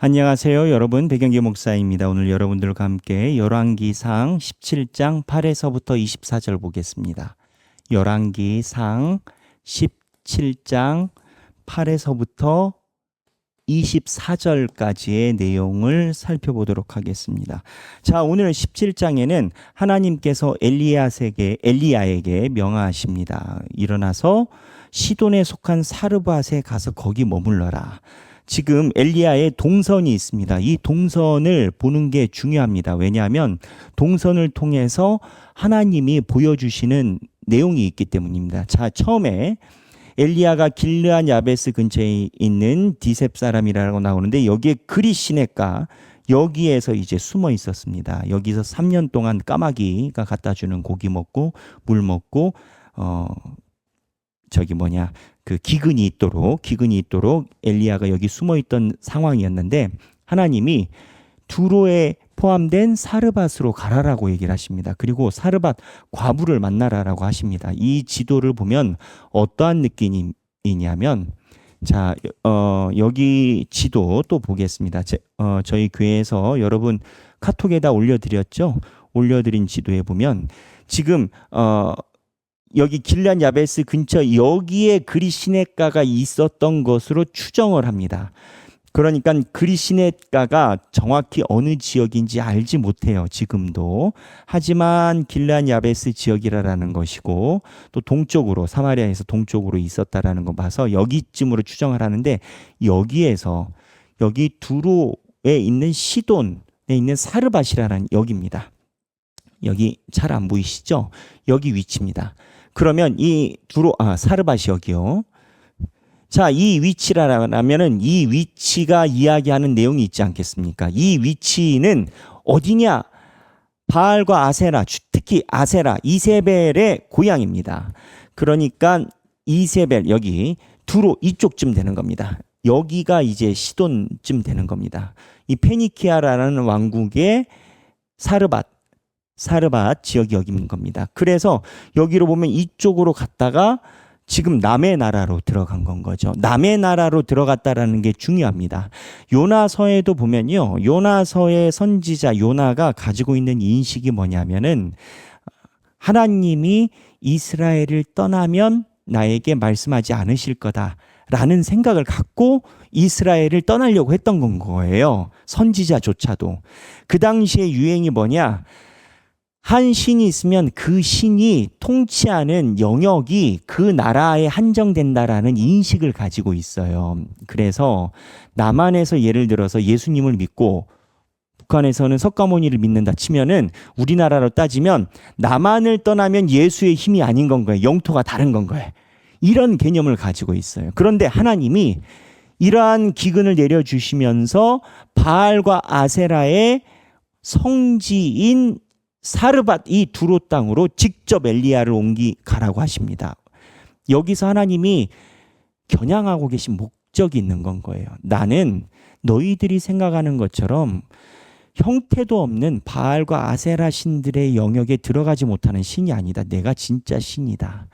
안녕하세요, 여러분. 백영기 목사입니다. 오늘 여러분들과 함께 열왕기상 17장 8에서부터 24절 보겠습니다. 열왕기상 17장 8에서부터 24절까지의 내용을 살펴보도록 하겠습니다. 자, 오늘 17장에는 하나님께서 엘리야에게 명하십니다. 일어나서 시돈에 속한 사르밧에 가서 거기 머물러라. 지금 엘리야의 동선이 있습니다. 이 동선을 보는 게 중요합니다. 왜냐하면 동선을 통해서 하나님이 보여주시는 내용이 있기 때문입니다. 자, 처음에 엘리야가 길르앗 야베스 근처에 있는 디셉 사람이라고 나오는데 여기에 그리시네가 여기에서 이제 숨어 있었습니다. 여기서 3년 동안 까마귀가 갖다 주는 고기 먹고 물 먹고 그 기근이 있도록 엘리야가 여기 숨어 있던 상황이었는데 하나님이 두로에 포함된 사르밧으로 가라라고 얘기를 하십니다. 그리고 사르밧 과부를 만나라라고 하십니다. 이 지도를 보면 어떠한 느낌이냐면 자, 여기 지도 또 보겠습니다. 저희 교회에서 여러분 카톡에다 올려드린 지도에 보면 지금 여기 길르앗 야베스 근처 여기에 그리시네가가 있었던 것으로 추정을 합니다. 그러니까 그리시네가가 정확히 어느 지역인지 알지 못해요. 지금도. 하지만 길르앗 야베스 지역이라는 것이고 또 동쪽으로 사마리아에서 동쪽으로 있었다라는 거 봐서 여기쯤으로 추정을 하는데 여기에서 여기 두로에 있는 시돈에 있는 사르밧이라는 여기입니다. 여기 잘 안 보이시죠? 여기 위치입니다. 그러면 이 사르밧이 여기요. 자, 이 위치라면은 이 위치가 이야기하는 내용이 있지 않겠습니까? 이 위치는 어디냐? 바알과 아세라, 특히 아세라, 이세벨의 고향입니다. 그러니까 이세벨 여기 두로 이쪽쯤 되는 겁니다. 여기가 이제 시돈쯤 되는 겁니다. 이 페니키아라는 왕국의 사르밧 지역이 여기인 겁니다. 그래서 여기로 보면 이쪽으로 갔다가 지금 남의 나라로 들어간 건 거죠. 남의 나라로 들어갔다라는 게 중요합니다. 요나서에도 보면요. 요나서의 선지자 요나가 가지고 있는 인식이 뭐냐면은 하나님이 이스라엘을 떠나면 나에게 말씀하지 않으실 거다라는 생각을 갖고 이스라엘을 떠나려고 했던 건 거예요. 선지자조차도. 그 당시에 유행이 뭐냐? 한 신이 있으면 그 신이 통치하는 영역이 그 나라에 한정된다라는 인식을 가지고 있어요. 그래서 남한에서 예를 들어서 예수님을 믿고 북한에서는 석가모니를 믿는다 치면은 우리나라로 따지면 남한을 떠나면 예수의 힘이 아닌 건 거예요. 영토가 다른 건 거예요. 이런 개념을 가지고 있어요. 그런데 하나님이 이러한 기근을 내려주시면서 바알과 아세라의 성지인 사르밧 이 두로 땅으로 직접 엘리야를 가라고 하십니다. 여기서 하나님이 겨냥하고 계신 목적이 있는 건 거예요. 나는 너희들이 생각하는 것처럼 형태도 없는 바알과 아세라 신들의 영역에 들어가지 못하는 신이 아니다. 내가 진짜 신이다.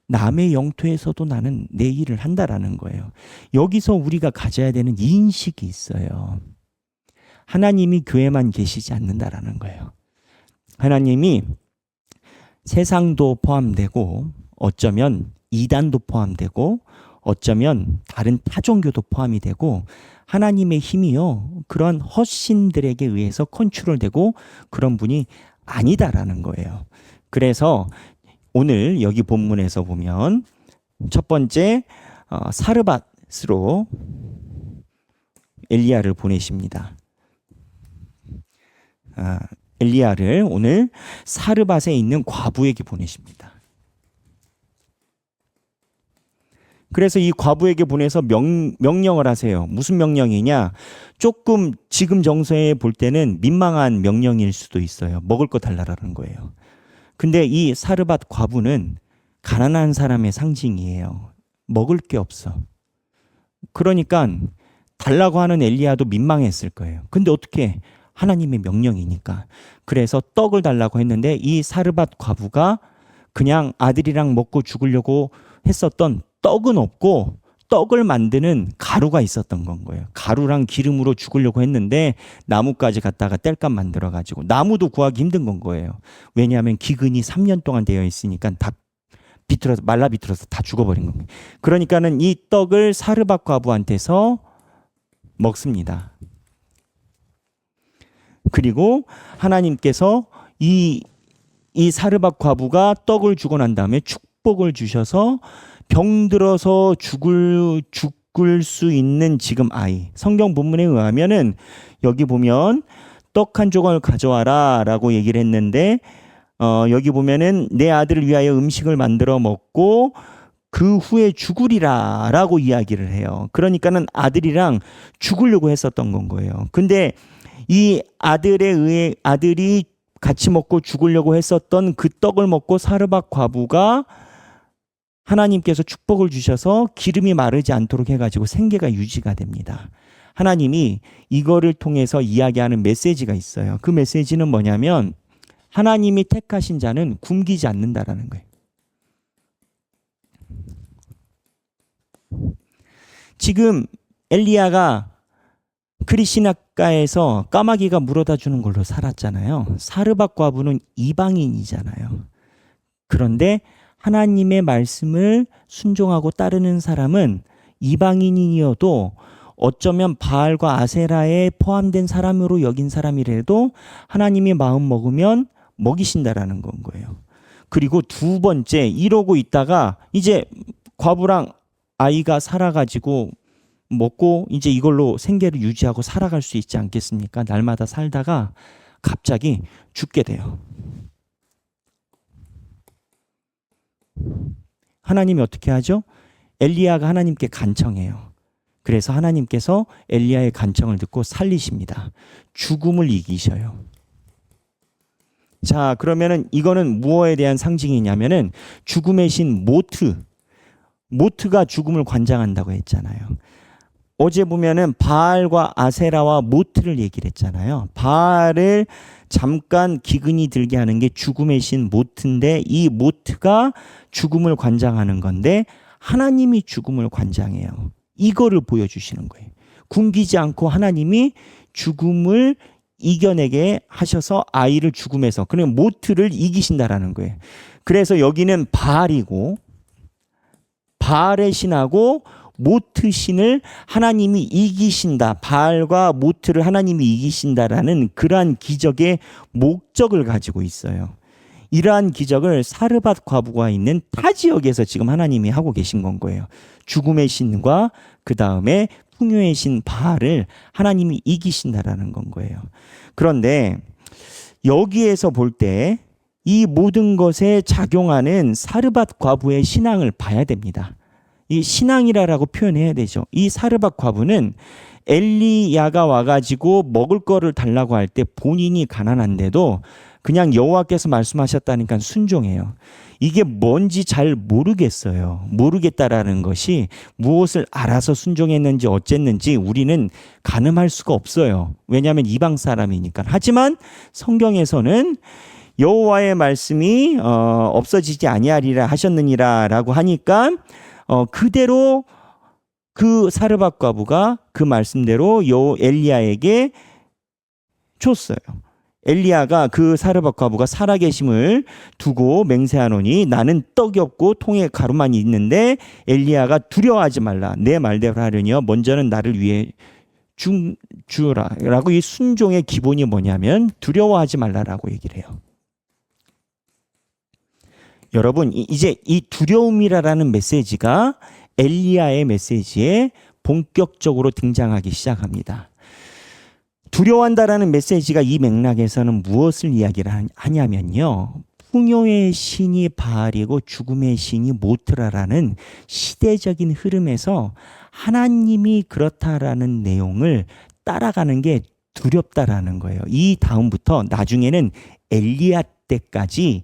남의 영토에서도 나는 내 일을 한다라는 거예요. 여기서 우리가 가져야 되는 인식이 있어요. 하나님이 교회만 계시지 않는다라는 거예요. 하나님이 세상도 포함되고 어쩌면 이단도 포함되고 어쩌면 다른 타종교도 포함이 되고 하나님의 힘이요. 그런 헛신들에게 의해서 컨트롤되고 그런 분이 아니다라는 거예요. 그래서 오늘 여기 본문에서 보면 첫 번째 사르밧으로 엘리야를 보내십니다. 엘리야를 오늘 사르밧에 있는 과부에게 보내십니다. 그래서 이 과부에게 보내서 명령을 하세요. 무슨 명령이냐? 조금 지금 정서에 볼 때는 민망한 명령일 수도 있어요. 먹을 거 달라라는 거예요. 근데 이 사르밧 과부는 가난한 사람의 상징이에요. 먹을 게 없어. 그러니까 달라고 하는 엘리야도 민망했을 거예요. 근데 어떻게 하나님의 명령이니까. 그래서 떡을 달라고 했는데 이 사르밧 과부가 그냥 아들이랑 먹고 죽으려고 했었던 떡은 없고 떡을 만드는 가루가 있었던 건 거예요. 가루랑 기름으로 죽으려고 했는데 나무까지 갖다가 땔감 만들어 가지고 나무도 구하기 힘든 건 거예요. 왜냐하면 기근이 3년 동안 되어 있으니까 다 비틀어서 말라 비틀어서 다 죽어버린 겁니다. 그러니까는 이 떡을 사르밧 과부한테서 먹습니다. 그리고 하나님께서 이 사르밧 과부가 떡을 주고 난 다음에 축복을 주셔서 병들어서 죽을 수 있는 지금 아이. 성경 본문에 의하면은 여기 보면 떡 한 조각을 가져와라 라고 얘기를 했는데 여기 보면은 내 아들을 위하여 음식을 만들어 먹고 그 후에 죽으리라 라고 이야기를 해요. 그러니까는 아들이랑 죽으려고 했었던 건 거예요. 근데 이 아들이 같이 먹고 죽으려고 했었던 그 떡을 먹고 사르밧 과부가 하나님께서 축복을 주셔서 기름이 마르지 않도록 해가지고 생계가 유지가 됩니다. 하나님이 이거를 통해서 이야기하는 메시지가 있어요. 그 메시지는 뭐냐면 하나님이 택하신 자는 굶기지 않는다라는 거예요. 지금 엘리야가 크리시나가에서 까마귀가 물어다 주는 걸로 살았잖아요. 사르밧 과부는 이방인이잖아요. 그런데 하나님의 말씀을 순종하고 따르는 사람은 이방인이어도 어쩌면 바알과 아세라에 포함된 사람으로 여긴 사람이라도 하나님이 마음 먹으면 먹이신다라는 건 거예요. 그리고 두 번째 이러고 있다가 이제 과부랑 아이가 살아가지고 먹고 이제 이걸로 생계를 유지하고 살아갈 수 있지 않겠습니까? 날마다 살다가 갑자기 죽게 돼요. 하나님이 어떻게 하죠? 엘리야가 하나님께 간청해요. 그래서 하나님께서 엘리야의 간청을 듣고 살리십니다. 죽음을 이기셔요. 자, 그러면은 이거는 무엇에 대한 상징이냐면은 죽음의 신 모트가 죽음을 관장한다고 했잖아요. 어제 보면은 바알과 아세라와 모트를 얘기를 했잖아요. 바알을 잠깐 기근이 들게 하는 게 죽음의 신 모트인데 이 모트가 죽음을 관장하는 건데 하나님이 죽음을 관장해요. 이거를 보여주시는 거예요. 굶기지 않고 하나님이 죽음을 이겨내게 하셔서 아이를 죽음에서 그러니까 모트를 이기신다라는 거예요. 그래서 여기는 바알이고 바알의 신하고 모트 신을 하나님이 이기신다. 바알과 모트를 하나님이 이기신다라는 그러한 기적의 목적을 가지고 있어요. 이러한 기적을 사르밧 과부가 있는 타 지역에서 지금 하나님이 하고 계신 건 거예요. 죽음의 신과 그 다음에 풍요의 신 바알을 하나님이 이기신다라는 건 거예요. 그런데 여기에서 볼 때 이 모든 것에 작용하는 사르밧 과부의 신앙을 봐야 됩니다. 이 신앙이라고 표현해야 되죠. 이 사르밧 과부는 엘리야가 와가지고 먹을 거를 달라고 할 때 본인이 가난한데도 그냥 여호와께서 말씀하셨다니까 순종해요. 이게 뭔지 잘 모르겠어요. 모르겠다라는 것이 무엇을 알아서 순종했는지 어쨌는지 우리는 가늠할 수가 없어요. 왜냐하면 이방 사람이니까. 하지만 성경에서는 여호와의 말씀이 없어지지 아니하리라 하셨느니라라고 하니까 그대로 그 사르밧 과부가 그 말씀대로 엘리야에게 줬어요. 엘리야가 그 사르밧 과부가 살아계심을 두고 맹세하노니 나는 떡이 없고 통에 가루만 있는데 엘리야가 두려워하지 말라. 내 말대로 하려니와 먼저는 나를 위해 주라. 라고 이 순종의 기본이 뭐냐면 두려워하지 말라라고 얘기를 해요. 여러분 이제 이 두려움이라는 메시지가 엘리야의 메시지에 본격적으로 등장하기 시작합니다. 두려워한다라는 메시지가 이 맥락에서는 무엇을 이야기를 하냐면요. 풍요의 신이 바알이고 죽음의 신이 모트라라는 시대적인 흐름에서 하나님이 그렇다라는 내용을 따라가는 게 두렵다라는 거예요. 이 다음부터 나중에는 엘리야까지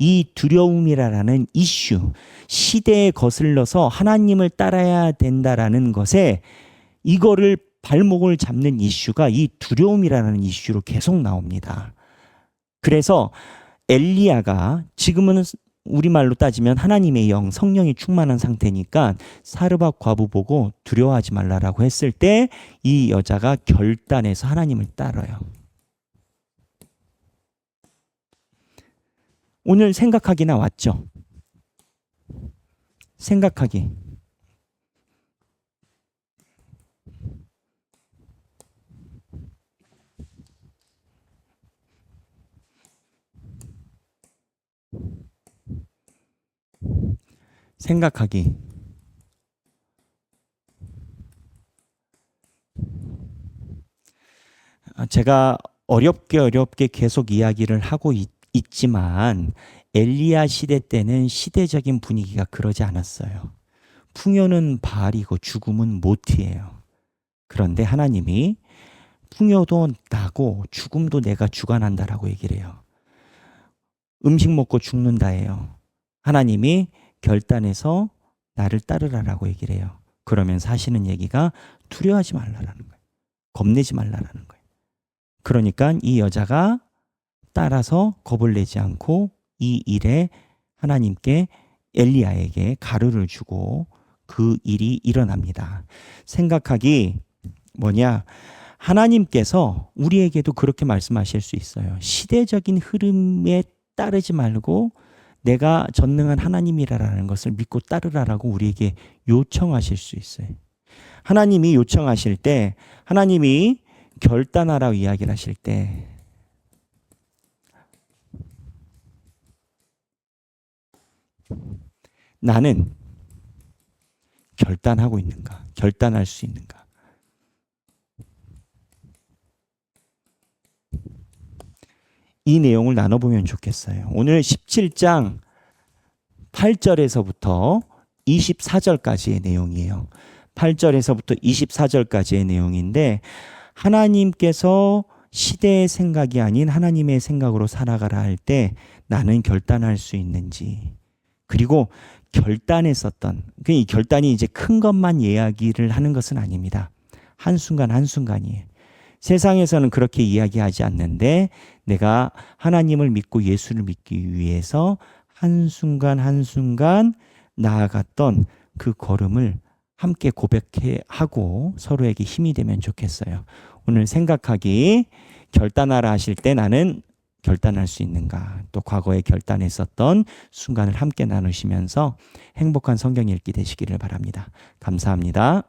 이 두려움이라는 이슈, 시대에 거슬러서 하나님을 따라야 된다라는 것에 이거를 발목을 잡는 이슈가 이 두려움이라는 이슈로 계속 나옵니다. 그래서 엘리야가 지금은 우리말로 따지면 하나님의 영, 성령이 충만한 상태니까 사르밧 과부 보고 두려워하지 말라라고 했을 때 이 여자가 결단해서 하나님을 따라요. 오늘 생각하기 나왔죠? 생각하기. 생각하기. 제가 어렵게 계속 이야기를 하고 있지만 엘리야 시대 때는 시대적인 분위기가 그러지 않았어요. 풍요는 바알이고 죽음은 모트예요. 그런데 하나님이 풍요도 나고 죽음도 내가 주관한다라고 얘기를 해요. 음식 먹고 죽는다예요. 하나님이 결단해서 나를 따르라라고 얘기를 해요. 그러면서 하시는 얘기가 두려워하지 말라라는 거예요. 겁내지 말라라는 거예요. 그러니까 이 여자가 따라서 겁을 내지 않고 이 일에 하나님께 엘리야에게 가루를 주고 그 일이 일어납니다. 생각하기 뭐냐? 하나님께서 우리에게도 그렇게 말씀하실 수 있어요. 시대적인 흐름에 따르지 말고 내가 전능한 하나님이라는 것을 믿고 따르라라고 우리에게 요청하실 수 있어요. 하나님이 요청하실 때, 하나님이 결단하라고 이야기를 하실 때 나는 결단하고 있는가? 결단할 수 있는가? 이 내용을 나눠보면 좋겠어요. 오늘 17장 8절에서부터 24절까지의 내용이에요. 8절에서부터 24절까지의 내용인데 하나님께서 시대의 생각이 아닌 하나님의 생각으로 살아가라 할 때 나는 결단할 수 있는지, 그리고 결단했었던 이 결단이 이제 큰 것만 이야기를 하는 것은 아닙니다. 한순간 한순간이에요. 세상에서는 그렇게 이야기하지 않는데 내가 하나님을 믿고 예수를 믿기 위해서 한순간 한순간 나아갔던 그 걸음을 함께 고백해 하고 서로에게 힘이 되면 좋겠어요. 오늘 생각하기, 결단하라 하실 때 나는 결단할 수 있는가? 또 과거에 결단했었던 순간을 함께 나누시면서 행복한 성경 읽기 되시기를 바랍니다. 감사합니다.